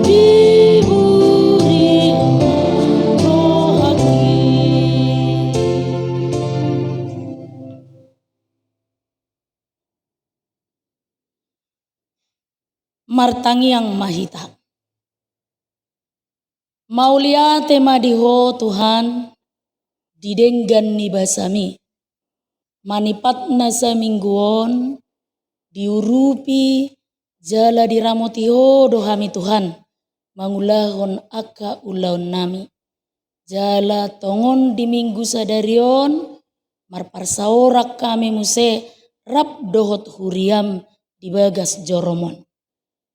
diberi rohani. Martangi yang mahita. Maulia tema diho Tuhan didenggan ni basami. Manipat nasa mingguon diurupi jala diramotiho dohami Tuhan. Mangulahon aka ulaon nami. Jala tongon di minggu sadarion marparsaorak kami muse rap dohot huriam di bagas joromon.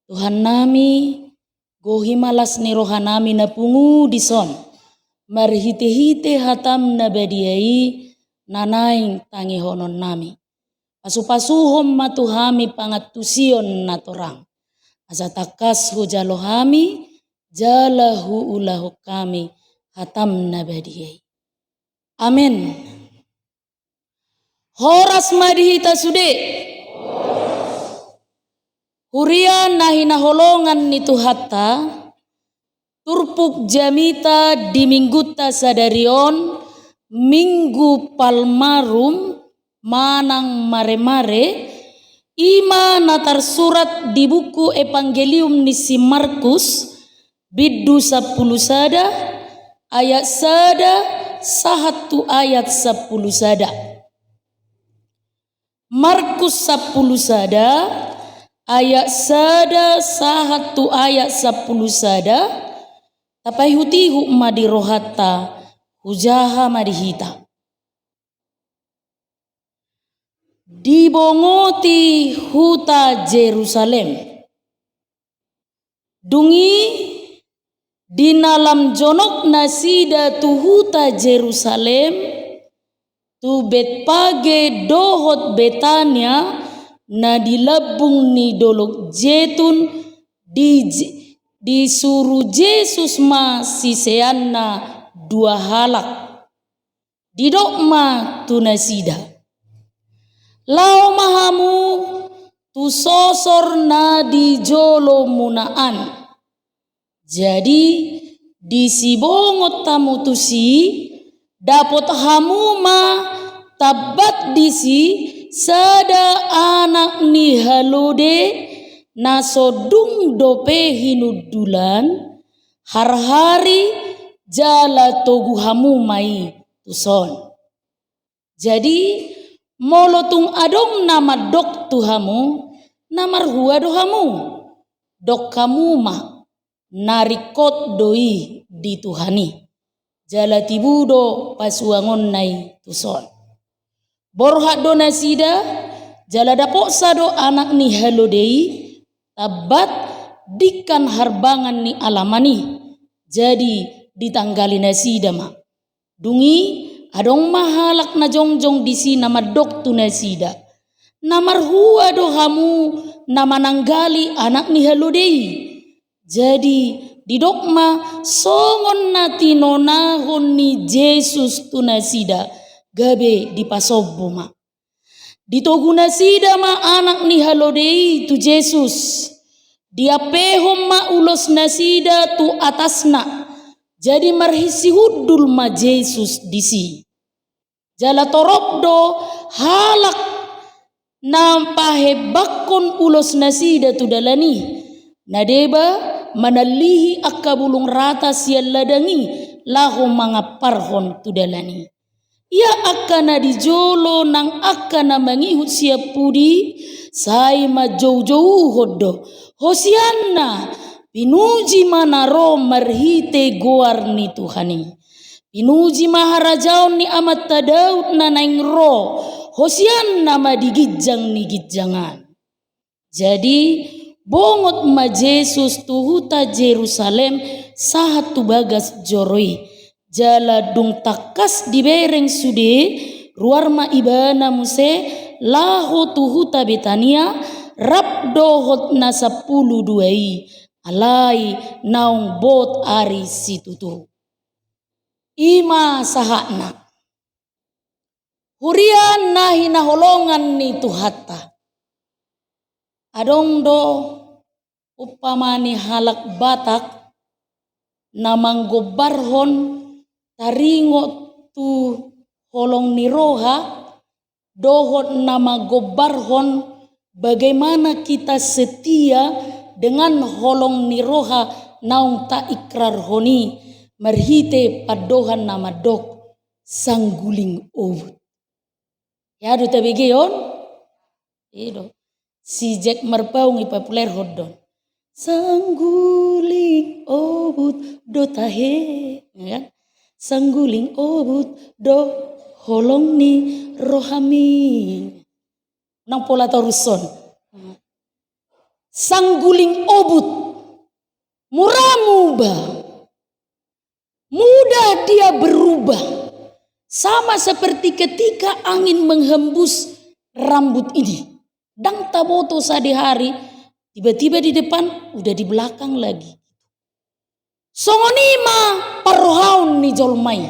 Tuhan nami gohi malas ni rohanami na pungu dison. Marhite-hite hatam na badiai nanaing tangi honon nami. Pasupasuhom matuhami pangatusion na torang. Asa takas ho jalohami jalahu ulahu kami hatam na badiai. Amin. Horas madihita sude. Hurian nahina holongan nitu hatta turpuk jamita di mingguta sadarion minggu palmarum manang mare-mare ima natar surat di buku Evangelium ni si Markus biddu 10 sada ayat sada sahatu ayat 10 sada. Markus 10 sada ayat sada sahatu ayat 10 sada tapai hutihu madirohata hujaha madihita. Dibongoti huta Jerusalem. Dungi di nalam jonok nasida tu huta Jerusalem tu Betpage dohot Betania na dilabung ni dolok jetun disuruh Yesus ma siseanna 2 halak didok ma tunasida lao mahamu tu sosor na di jolo munaan jadi disibongot tamu tusi dapot hamuma tabat disi sada anak ni halode nasodung dope hinudulan har-hari jala togu hamu mai tuson. Jadi molotung adong nama dok tuhamu namar hua dohamu dok kamu mah narikot doi di Tuhani jala tibudo pasuangon nai tuson. Borhat donasida jala dapok sado anak ni halodei tabat dikan harbangan ni alamani jadi ditanggali nasida ma dungi adong mahalak na jongjong disi nama dok tu nasida namar hua dohamu nama nanggali anak ni halodei jadi didokma songon nati nonahon ni Yesus tu nasida gabe di pasobuma. Ditoguna sida ma anak ni halodei tu Yesus. Dia pehom ma ulos nasida tu atasna. Jadi marhisi hudul ma Yesus disi. Jala torobdo halak nampahe bakon ulos nasida tu dalani. Nadeba manalihi akabulung rata sial ladangi laho mangaparhon tu dalani. Ia akana dijolo nang akana mangihut siap pudi sai ma jauh-jauh hodo hosianna pinuji manaro marhite goar ni Tuhani pinuji maharajaon ni amat Daud na naing ro hosianna madigijang ni gijangan. Jadi bongot ma Yesus tu huta Jerusalem sahat tu bagas joroi jala dung takas dibereng sude ruar ma ibana muse laho tu huta Betania rap dohot na 10 duai alai naung bot ari situtu ima sahakna hurian nahi naholongan ni tu hatta adong do upamani halak Batak namang gobarhon taringo tu holong niroha dohon nama gobarhon bagaimana kita setia dengan holong niroha naung ta ikrar honi merhite padohan nama dok sangguling obut. Ya do tabigeon ido si Jack Marpaung ipopuler hodon sangguling obut do tahe ya kan? Sangguling obut do holong ni rohami nang pola toruson sangguling obut muramuba mudah dia berubah sama seperti ketika angin menghembus rambut ini. Dang taboto sadihari tiba-tiba di depan udah di belakang lagi. Songonima parohaun ni jolmai.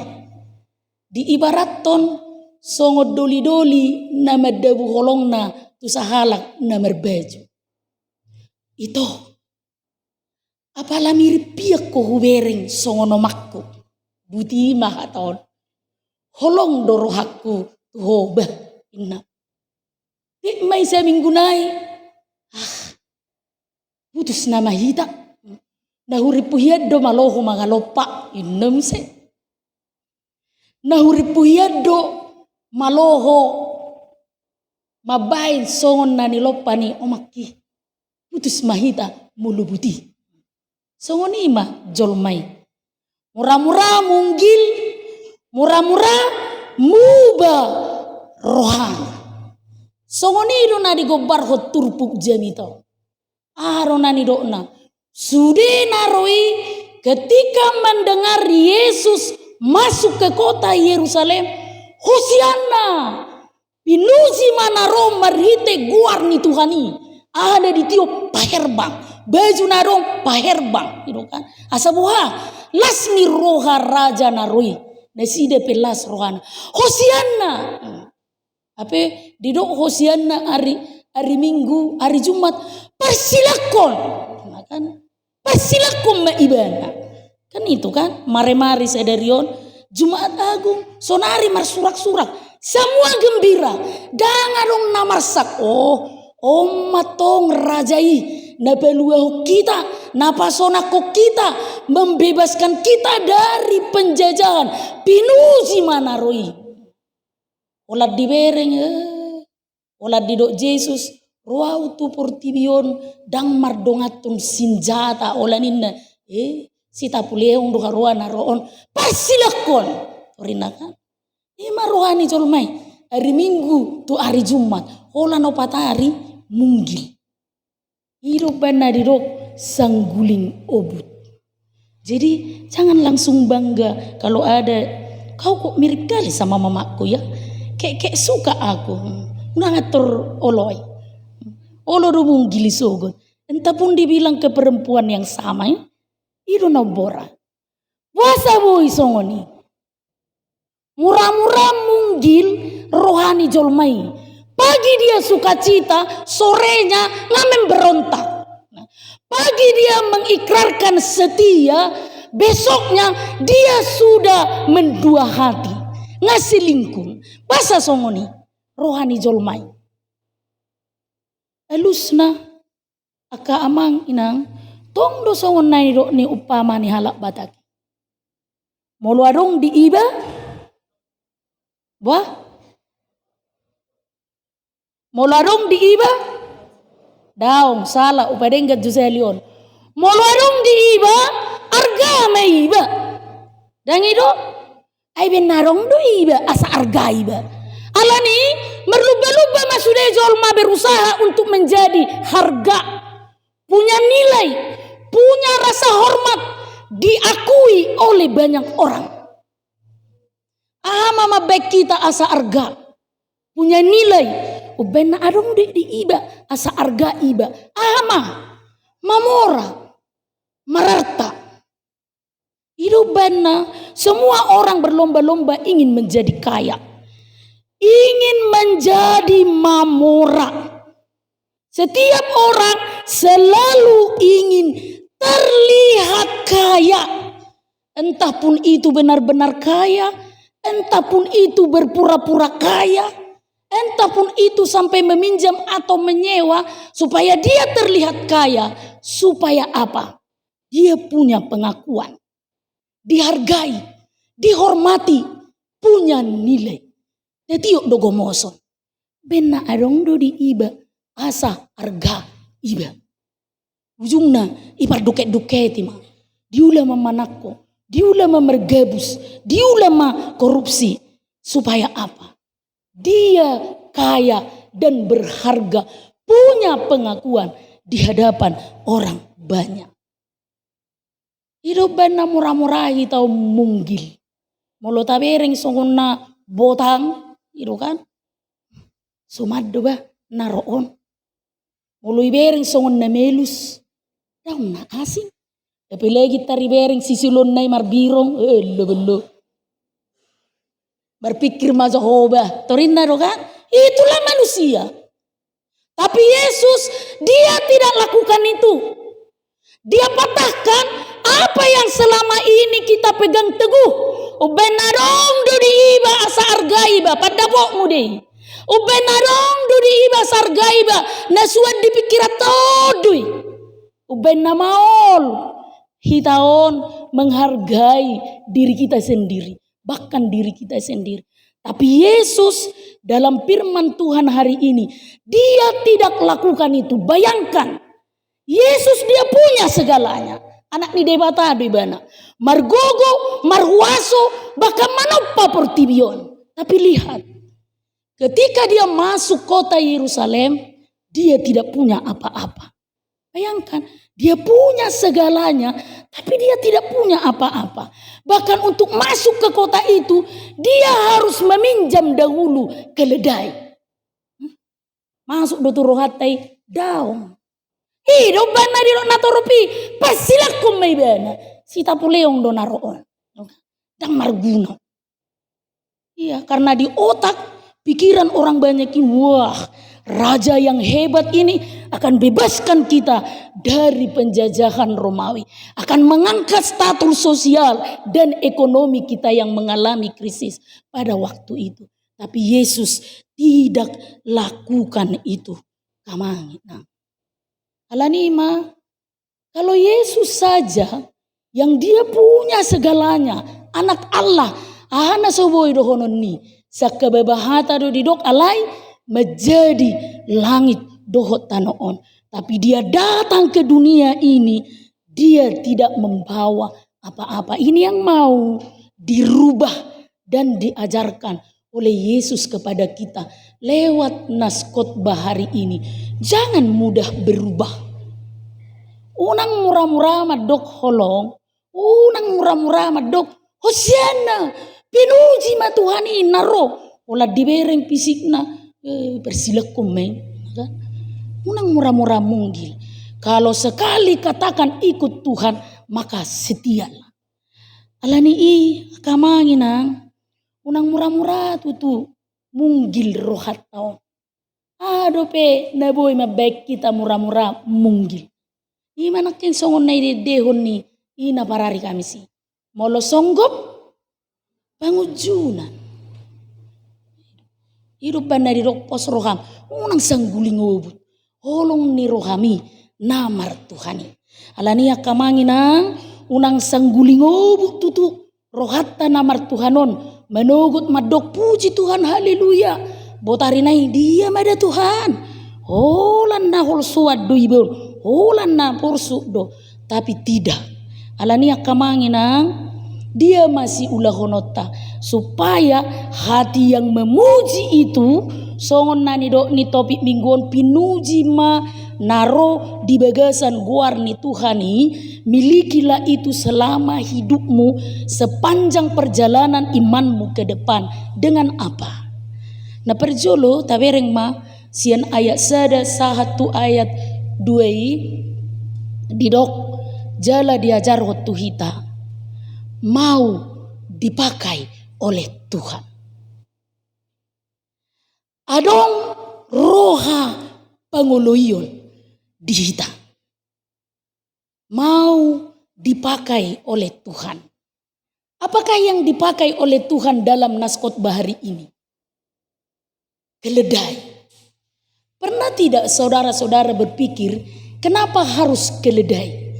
Di ibaraton songo doli-doli nama dabu holongna tu sahalak nama baju. Itu apala mirip piak ko hubereng songo nomakku. Buti mah aton. Holong dorohaku hoba inna. May sa minggunay. Putus na mahita. Nahuripuhiyad do maloho mga lopa. Innam se. Nahuripuhiyad do maloho mabayin songon na nilopa ni omaki. Putus mahita mulubuti. Songon ima jolmay. Mura-mura munggil. Mura-mura muba rohana. Songonido na di gobar hot turpuk jamito. Aro na ni dokna. Sude naroi ketika mendengar Yesus masuk ke kota Yerusalem. Hosianna. Pinusi mana rom marhite guar ni Tuhani. Ada di tiup paherbang. Baju narong paherbang. Gitu kan. Asabuha. Lasmi roha raja naroi. Nasida pelas rohana. Hosianna. Apa didok hosianna hari Minggu, hari Jumat. Persilakon. Kan persilakon maibana. Kan itu kan. Mare-mare sadarion. Jumat Agung. Sonari marsurak-surak. Semua gembira. Dangarong namarsak. Oh matong rajai. Nabaluahu kita, napasonako kita, membebaskan kita dari penjajahan. Pinusi manaroi. Olat dibereng, olat didok Yesus, ruau tu portibion, dang mardongatun sinjata olaninna. Sita puleong do haruana roon, pasilakon. Orina kan? Marohani jolmai. Hari Minggu tu hari Jumat, ola no patari munggil. Hidup bana dirok sangguling obut. Jadi jangan langsung bangga kalau ada kau kok mirip kali sama mamaku ya. Kayak suka aku. Udah ngatur oloy. Olo rumung gili sogot. Entah pun dibilang ke perempuan yang sama ya. Itu nobora. Wasa boy songoni. Murah-murah munggil rohani jolmai. Pagi dia sukacita, sorenya ngamen berontak. Pagi dia mengikrarkan setia, besoknya dia sudah mendua hati. Ngasih lingkung. Basa songoni, rohani jolmai. Elusna, aka amang inang, tong do songon nai ro ni upama ni halak Batak. Moluarong di iba, wah. Molarong di iba daong salah upadenggat Juselion. Molarong di iba arga me iba. Dan itu ay benarong do iba asa arga iba. Alani merlubah-lubah masude jolma berusaha untuk menjadi harga, punya nilai, punya rasa hormat, diakui oleh banyak orang. Mama baik kita asa arga, punya nilai. Ubena adong di iba asa arga iba. Mamora mararta. Itu bena semua orang berlomba-lomba ingin menjadi kaya. Ingin menjadi mamora. Setiap orang selalu ingin terlihat kaya. Entah pun itu benar-benar kaya, entah pun itu berpura-pura kaya, entah pun itu sampai meminjam atau menyewa supaya dia terlihat kaya. Supaya apa? Dia punya pengakuan, dihargai, dihormati, punya nilai. Jadi yuk dogomoson. Bena adong do di iba asa arga iba. Ujungna ipar duket-duketi mah. Diulah memanako, diulah memergabus, diulah korupsi. Supaya apa? Dia kaya dan berharga, punya pengakuan di hadapan orang banyak. Hidup bana murah-murahi tau munggil. Molo tabereng songona botang, itu kan? Sumaddo ba naroon. Molo ibereng songon na melus. Daun na asing. Tapi lagi taribereng sisilon na marbirong. Belo. Berpikir mazo hoba. Torin na kan? Itulah manusia. Tapi Yesus, dia tidak lakukan itu. Dia patahkan apa yang selama ini kita pegang teguh. Ubenarong do di iba asa argaiba padapok mu deh. Ubenarong do di iba sargaiba nasuan dipikira todui. Uben namaol hitaon menghargai diri kita sendiri, bahkan diri kita sendiri. Tapi Yesus dalam firman Tuhan hari ini, dia tidak lakukan itu. Bayangkan, Yesus dia punya segalanya. Anak ni debata di bana. Margogo, marhuaso, bahkan manopa portibion. Tapi lihat, ketika dia masuk kota Yerusalem, dia tidak punya apa-apa. Bayangkan, dia punya segalanya, tapi dia tidak punya apa-apa. Bahkan untuk masuk ke kota itu, dia harus meminjam dahulu keledai. Masuk do turohatai daong. Hidup bana di natoropi, pasilakum may bana. Sita puleong do naroon. Dan marguno. Iya, karena di otak pikiran orang banyak ini, wah, raja yang hebat ini akan bebaskan kita dari penjajahan Romawi. Akan mengangkat status sosial dan ekonomi kita yang mengalami krisis pada waktu itu. Tapi Yesus tidak lakukan itu. Kamangina. Alanima, kalau Yesus saja yang dia punya segalanya, anak Allah, ahana soboy dohonon ni, sa kebebahata do didok alai, menjadi langit dohot tanoon. Tapi dia datang ke dunia ini, dia tidak membawa apa-apa. Ini yang mau dirubah dan diajarkan oleh Yesus kepada kita lewat nas khotbah hari ini. Jangan mudah berubah. Unang murah-murah madok holong, unang murah-murah madok hosiana, pinuji ma Tuhan inaro, olah dibereng fisikna bersilakum men. Unang murah-murah munggil. Kalau sekali katakan ikut Tuhan, maka setialah. Alani kamanginang, unang murah-murah tutu munggil rohat tau. Adope naboy mabek kita murah-murah munggil. Imana ken songon na dehon ni ina parari kami si. Molo songgop pangujunan. Hidup banda di pos roham, unang sangguling obut. Holong ni rohami namar Tuhani. Alania kamanginang unang sangguling obut tutu rohatta namar Tuhanon. Menugut madok puji Tuhan, haleluya. Botarinai dia mada Tuhan. Holan na hol suad do ibon. Holan na porsu do. Tapi tidak. Alania kamanginang dia masih ulah honota. Supaya hati yang memuji itu songon nani do ni topik mingguan pinuji ma naro di bagasan guar ni Tuhani, milikilah itu selama hidupmu sepanjang perjalanan imanmu ke depan. Dengan apa? Na perjolo tabereng ma sian ayat sada sahatu ayat 2 didok jala diajar waktu hita mau dipakai oleh Tuhan. Adong roha pangoloion di hita. Mau dipakai oleh Tuhan. Apakah yang dipakai oleh Tuhan dalam naskot bahari ini? Keledai. Pernah tidak saudara-saudara berpikir kenapa harus keledai?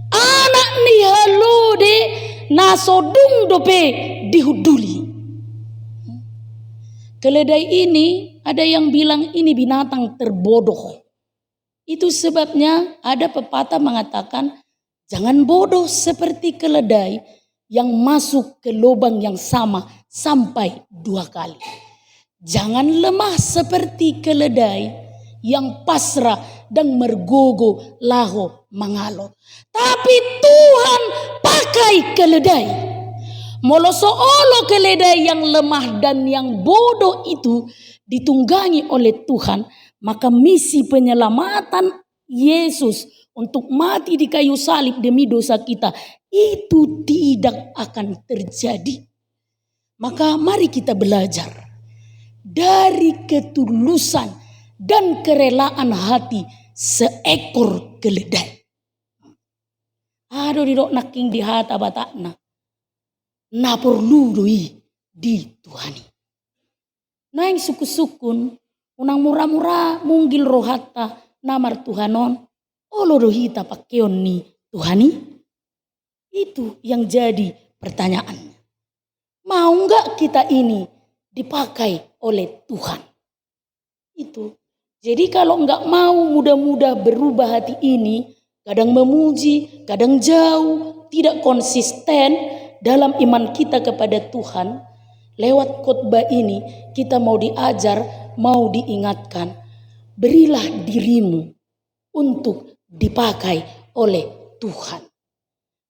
Anak ni halode nasodung dope dihuduli. Keledai ini ada yang bilang ini binatang terbodoh. Itu sebabnya ada pepatah mengatakan jangan bodoh seperti keledai yang masuk ke lubang yang sama sampai 2 kali. Jangan lemah seperti keledai yang pasrah dan mergogo laho mangalo. Tapi Tuhan pakai keledai. Molosoolo keledai yang lemah dan yang bodoh itu ditunggangi oleh Tuhan. Maka misi penyelamatan Yesus untuk mati di kayu salib demi dosa kita itu tidak akan terjadi. Maka mari kita belajar dari ketulusan dan kerelaan hati seekor keledai. Aduh didok naking di hata batakna. Na perlu doi di Tuhani. Nah yang suku-sukun unang murah-murah munggil rohata namar Tuhanon. Olo rohita pakeon ni Tuhani. Itu yang jadi pertanyaannya. Mau enggak kita ini dipakai oleh Tuhan? Itu. Jadi kalau enggak mau mudah-mudah berubah hati ini, kadang memuji, kadang jauh, tidak konsisten dalam iman kita kepada Tuhan, lewat khotbah ini kita mau diajar, mau diingatkan, berilah dirimu untuk dipakai oleh Tuhan.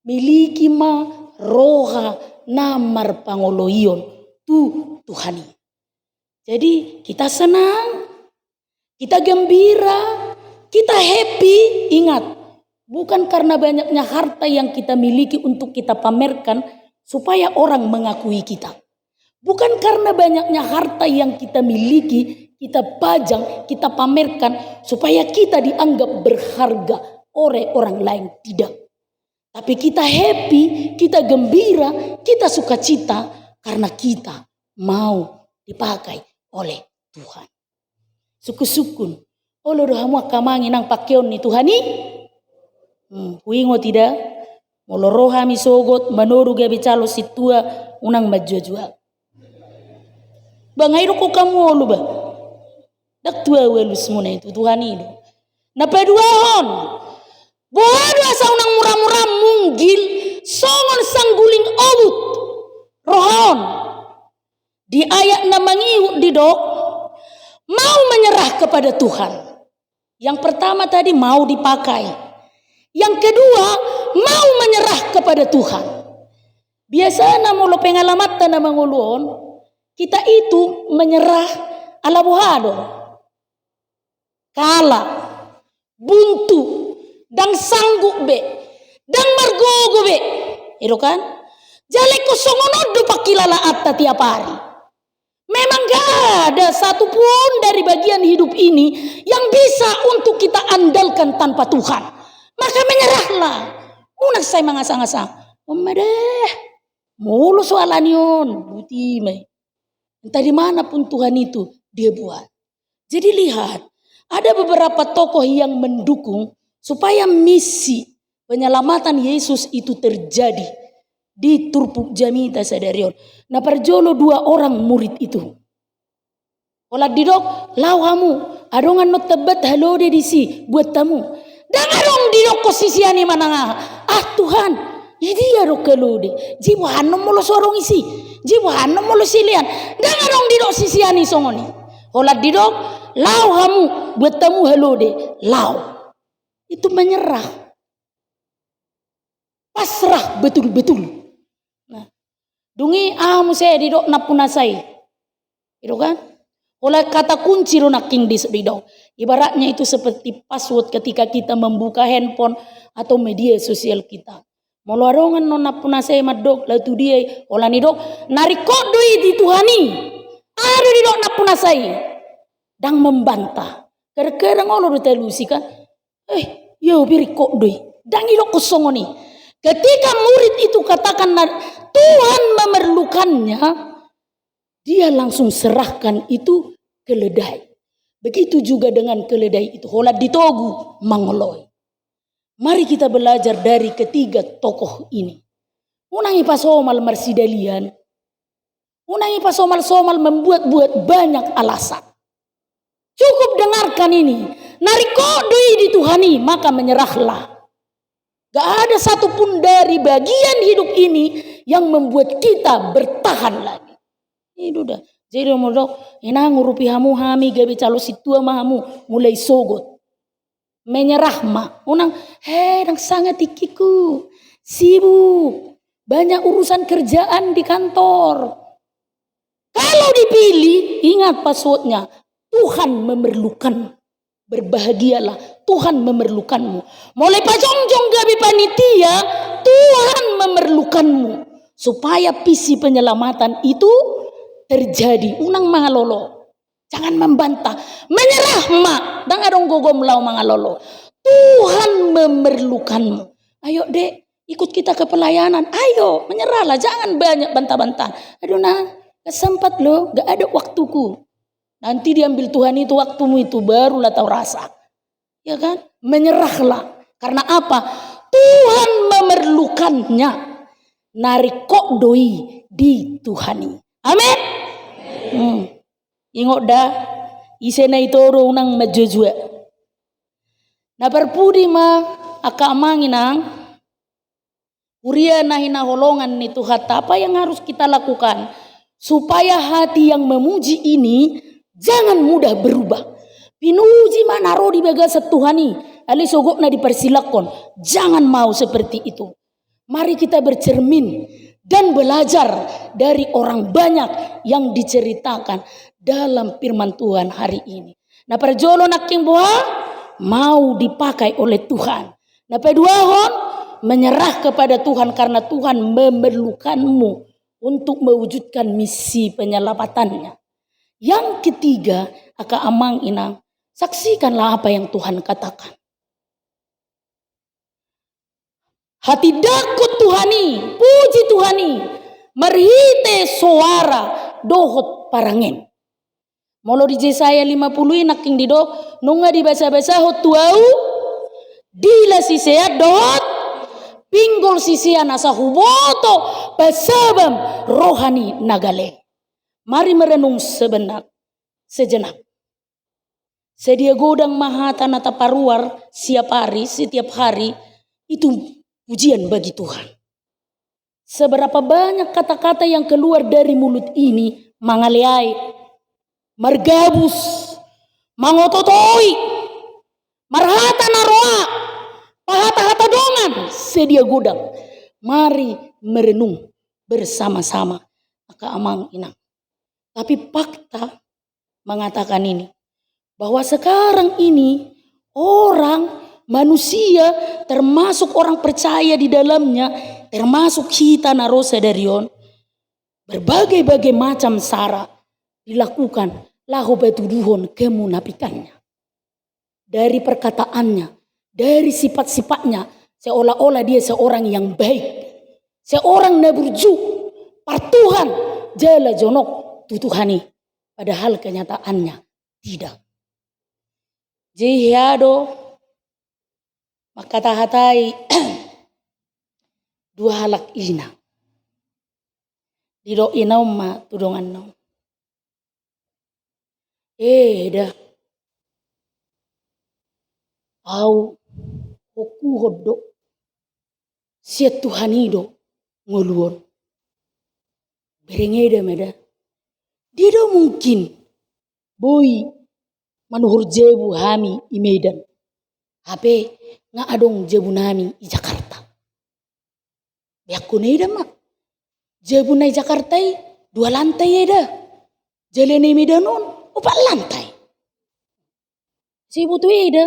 Miliki ma roha namar pangoloion tu Tuhani. Jadi kita senang, kita gembira, kita happy. Ingat, bukan karena banyaknya harta yang kita miliki untuk kita pamerkan supaya orang mengakui kita. Bukan karena banyaknya harta yang kita miliki, kita pajang, kita pamerkan supaya kita dianggap berharga oleh orang lain. Tidak. Tapi kita happy, kita gembira, kita sukacita karena kita mau dipakai oleh Tuhan. Suku-sukun. Olo dohamu kamangi nang pakeon ni Tuhani. Kuingo tidak. Molo roha mi sogot manoru gabe calo situa unang majua-jua. Bangairo ko kamu olo ba. Dak tua welu semua itu Tuhani itu. Napaduahon. Bodo asa unang murah-murah munggil songon sangguling obut. Rohon. Di ayat namangiu di dok. Mau menyerah kepada Tuhan. Yang pertama tadi mau dipakai. Yang kedua mau menyerah kepada Tuhan. Biasanya mulu pengalamatan na manguluon. Kita itu menyerah ala buhado. Kalah. Buntu. Dan sanggup be. Dan margogo be. Itu kan. Jale ko songonodo pakilala atta tiap hari. Memang gak ada satupun dari bagian hidup ini yang bisa untuk kita andalkan tanpa Tuhan. Maka menyerahlah. Unak saya mengasang-asang. Deh. Mulu soalan yun. Buti may. Entah dimanapun Tuhan itu dia buat. Jadi lihat. Ada beberapa tokoh yang mendukung supaya misi penyelamatan Yesus itu terjadi di Turpuk Jamita Sadarion. Nah perjolo 2 orang murid itu. Olah didok lawamu adongan no tebat halode disi buat tamu. Dan adong didok posisiani mananga. Tuhan, ini ya ro kelode. Jiwa hanom molo sorong isi. Jiwa hanom molo silian. Dan adong didok sisiani songoni. Olah didok lawamu buat tamu halode. Law. Itu menyerah. Pasrah betul-betul. Nah, dungi saya didok napunasai. Itu kan? Oleh kata kunci ronaking didok. Ibaratnya itu seperti password ketika kita membuka handphone atau media sosial kita. Molarongan nona punasai madok latu dia olah nidok narikod doi di Tuhani. Ada didok napunasai. Dan membantah. Kadang-kadang Allah udah telusi kan. Yo biri kok doi. Dan ilo kosong nih. Ketika murid itu katakan Tuhan memerlukannya, dia langsung serahkan itu keledai. Begitu juga dengan keledai itu. Holat ditogu mangoloi. Mari kita belajar dari ketiga tokoh ini. Unangi pasomal marsidalian. Unangi pasomal-somal membuat-buat banyak alasan. Cukup dengarkan ini. Nariko doi dituhani, maka menyerahlah. Gak ada satupun dari bagian hidup ini yang membuat kita bertahan lagi. Ini udah. Jadi modok, ina ngurupi hamu hami gabe calo situa mahamu mulai sogot. Menyerah ma. Unang, nang sangat ikiku. Sibuk. Banyak urusan kerjaan di kantor. Kalau dipilih, ingat passwordnya. Tuhan memerlukan. Berbahagialah, Tuhan memerlukanmu. Mulai pajongjong gabi panitia, Tuhan memerlukanmu. Supaya visi penyelamatan itu terjadi. Unang mangalolo. Jangan membantah. Menyerah mak. Dan adong gogom lau mangalolo. Tuhan memerlukanmu. Ayo dek, ikut kita ke pelayanan. Ayo, menyerahlah. Jangan banyak bantah-bantah. Aduh nah. Kesempat loh, gak ada waktuku. Nanti diambil Tuhan itu waktumu itu barulah tahu rasa. Ya kan? Menyerahlah. Karena apa? Tuhan memerlukannya. Narikok doi dituhani. Amin. Ingot dah. Isena itu orang nang majujua. Na perpudi ma akamanginang. Uria nahina holongan ni Tuhan. Apa yang harus kita lakukan? Supaya hati yang memuji ini jangan mudah berubah. Pinuji manaro di baga setuhani. Ali sogokna dipersilakon. Jangan mau seperti itu. Mari kita bercermin dan belajar dari orang banyak yang diceritakan dalam firman Tuhan hari ini. Nah perjolo naking buah mau dipakai oleh Tuhan. Nah peduahon menyerah kepada Tuhan karena Tuhan memerlukanmu untuk mewujudkan misi penyelamatannya. Yang ketiga, aka amang inang, saksikanlah apa yang Tuhan katakan. Hati dakut Tuhani, puji Tuhani, merhite suara dohot parangen. Molo di Yesaya 50 naking dido, nunga di basa-basa hot tuau, dila si seat dohot, pinggol sisia nasa huboto pasabam rohani nagale. Mari merenung sejenak. Sedia godang mahata nata paruar setiap hari itu pujian bagi Tuhan. Seberapa banyak kata-kata yang keluar dari mulut ini mangaleai, margabus, mangototoi, marhata naroa, pahata-hata dongan, sedia godang. Mari merenung bersama-sama. Maka amang inang. Tapi fakta mengatakan ini. Bahwa sekarang ini orang, manusia, termasuk orang percaya di dalamnya, termasuk kita narosa darion, berbagai-bagai macam cara dilakukan lahu betuduhon kemunafikannya. Dari perkataannya, dari sifat-sifatnya, seolah-olah dia seorang yang baik, seorang naburju, partuhan, jala jonok, tutuhani. Padahal kenyataannya tidak. Jihado makatahatai dua halak ina. Dido inaw ma tudongan no. Dah. Au hoku hoddo siat tuhanido nguluon. Berengeda meda. Dido mungkin boy manuhur jebu hami i Medan. Hape nga adong jebu nami i Jakarta. Biakku neda mak. Jebu na i Jakarta dua lantai eda. Jalene Medanon 4 lantai. Sibu tu eda.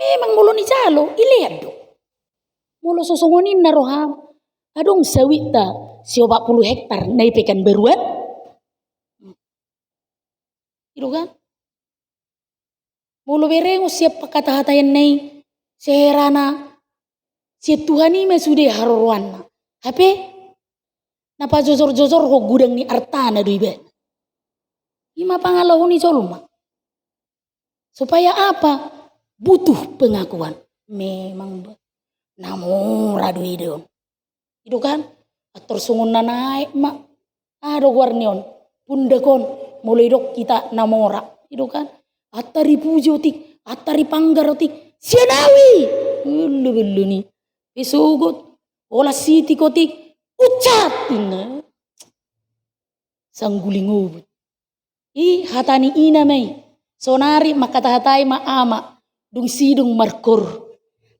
Memang mulu ni calo ilihat do. Mulu sosongonin naroham. Adong sawita 40 hektar na ipekan beruat. Itu kan? Mulu berengo siap pakata-hatayan nei. Seherana. Si Tuhan ini sudah haruan. Hape? Napa jojor-jojor ho gudang ni artana do ibe. Ima pangalau ni columa. Supaya apa? Butuh pengakuan. Memang namora do ideon. Itu kan? Atur sungun na naik mak. Ado warnion. Pundakon. Mulai dok kita namora. Itu kan? Atari pujotik. Atari panggarotik. Sianawi. Bulu ni. Isugot. Ola siti kotik. Ucat. Sangguling ubud. Hatani ina may. Sonari makatahatay maama. Dung sidung markor.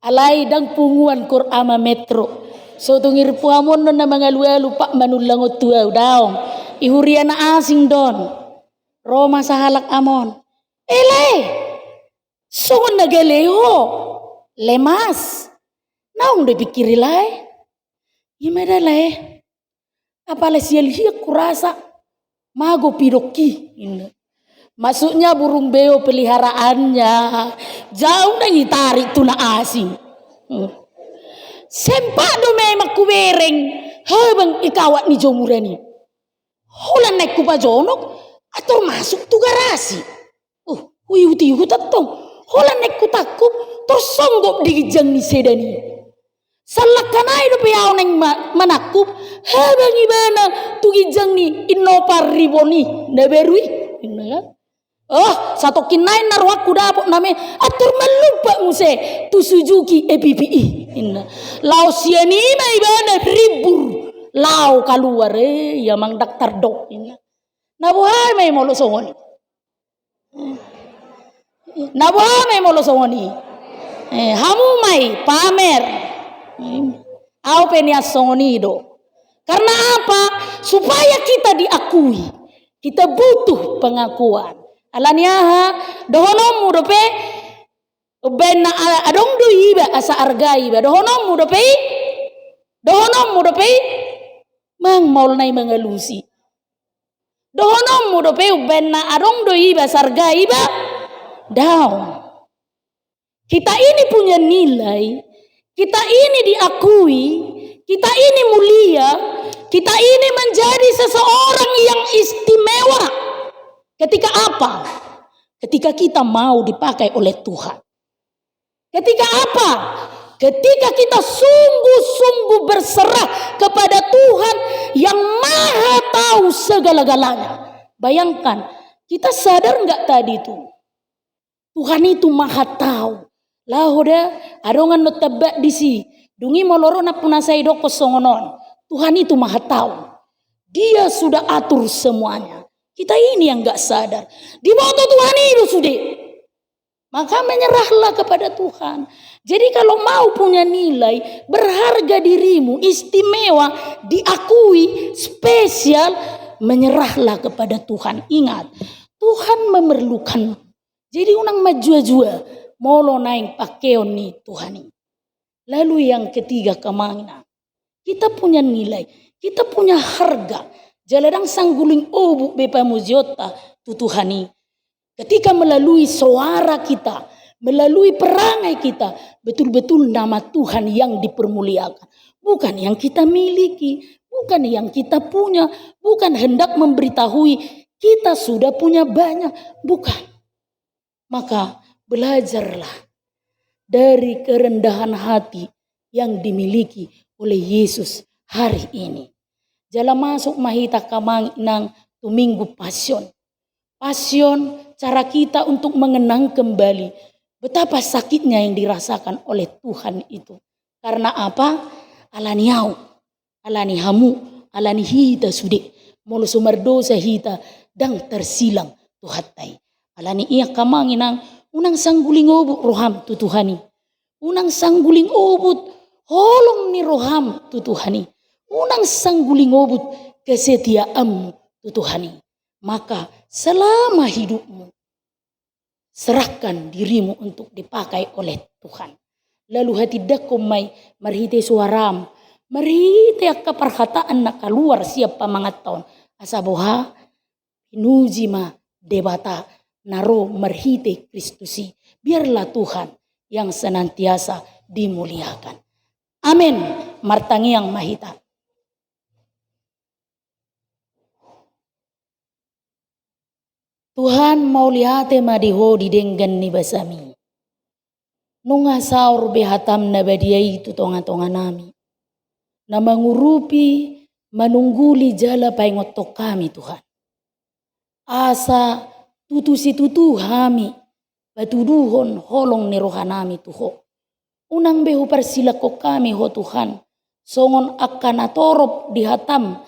Alay dang punguan kor ama metro. So tungir puamon na mga luwelo pa manulangot tuaw daong. Ihurian na asing don. Roma sa halak amon. Elay! Sungon na galeho. Lemas. Naong de pikirilay. Imadalay. Apala siya liyak kurasa. Mago piroki. Maksudnya burung beo peliharaannya. Jauh na ngitarik tu na asing. Sempado memang kuwereng. Habang ikawat ni jomurani. Hulan naik kupajonok. Atau masuk tu garasi. Uyuti tatong. Hulan naik kutakup. Terus songgop digijang ni sedani. Salakanay do piyaw nang manakup. Habang ibana tugijang ni inopar riboni. Naberui. Satu kinain naruak kuda dapok name. Atur malupa muse. Tu Suzuki EPPI. Lau siani ma ibana ribur. Lau kaluar ya mang daktar dok. Nabuhay may molo songoni. Nabuhay may molo songoni. Hamu may pamer. Au penias songoni do. Karena apa? Supaya kita diakui. Kita butuh pengakuan. Alaniaha dohonom mudope benna adong do iba asa argai ba dohonom mudope mang maul nai mengalusi. Dohonom mudope benna adong do iba sargai ba down. Kita ini punya nilai, kita ini diakui, kita ini mulia, kita ini menjadi seseorang yang istimewa. Ketika apa? Ketika kita mau dipakai oleh Tuhan. Ketika apa? Ketika kita sungguh-sungguh berserah kepada Tuhan yang maha tahu segala-galanya. Bayangkan, kita sadar enggak tadi itu? Tuhan itu maha tahu. Lahoda, adongan no tebak disi. Dungi moloro na punasai doko songonon. Tuhan itu maha tahu. Dia sudah atur semuanya. Kita ini yang enggak sadar. Di bawah Tuhan itu sudah. Maka menyerahlah kepada Tuhan. Jadi kalau mau punya nilai, berharga dirimu, istimewa, diakui, spesial, menyerahlah kepada Tuhan. Ingat, Tuhan memerlukan. Jadi unang majua-jua, molo naing pakeon ni Tuhan ini. Lalu yang ketiga kemana? Kita punya nilai, kita punya harga. Jaladang sangguling obu bepa muziota tu Tuhan ini. Ketika melalui suara kita, melalui perangai kita, betul-betul nama Tuhan yang dipermuliakan. Bukan yang kita miliki, bukan yang kita punya, bukan hendak memberitahui kita sudah punya banyak, bukan. Maka belajarlah dari kerendahan hati yang dimiliki oleh Yesus hari ini. Jala masuk mahita kamang nang tuminggu pasion. Pasion cara kita untuk mengenang kembali betapa sakitnya yang dirasakan oleh Tuhan itu. Karena apa? Alani au, alani hamu, alani hita sude. Molo sumardosa hita dang tersilang tuhatai. Alani iya kamang nang unang sangguling obut roham tu Tuhani. Unang sangguling obut holong ni roham tu Tuhani. Unang sangguling obut kesetiaanmu tu Tuhani. Maka selama hidupmu serahkan dirimu untuk dipakai oleh Tuhan. Lalu hati dakom may marhite suaram. Marhite akka perkataan na keluar siapa mangat tahun. Asaboha pinuji ma debata naro marhite Kristusi. Biarlah Tuhan yang senantiasa dimuliakan. Amin. Martangi yang mahita. Tuhan mau lihat madiho di denggan ni basami. Nunga saur behatam na badiai itu tonga-tonga nami. Na mengurupi menungguli jala paingotok kami Tuhan. Asa tutusi tutu hami batuduhon holong ni rohanami Tuho. Unang behu persilako kami ho Tuhan. Songon akan atorop dihatam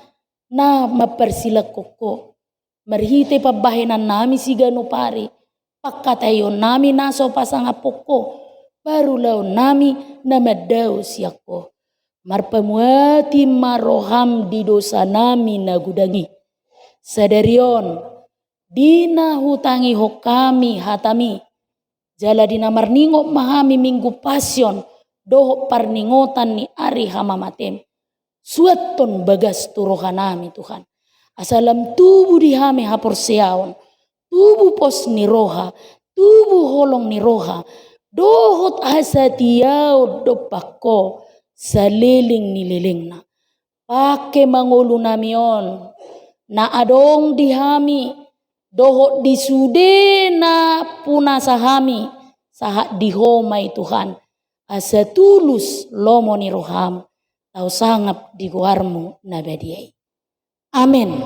na mapersilako ko. Marhite pabahenan nami sigano pari. Pakatayon nami naso pasangapoko. Baru lau nami namadao siyako. Marpamuati maroham di dosa nami nagudangi. Sadarion dina hutangi ho kami hatami. Jala dina marningok mahami minggu pasyon. Doho parningotan ni ari hamamatem. Suaton bagas turohanami Tuhan. Asalam tubuh dihame hapor seaon. Tubuh pos ni roha. Tubuh holong ni roha. Dohot asa tiao dopako. Saliling ni lilingna. Pake mangulu namion. Na adong dihami. Dohot disude na puna sahami. Sahat dihomai Tuhan. Asa tulus lomo ni roham. Tau sangap di guarmu nabadiai. Amin.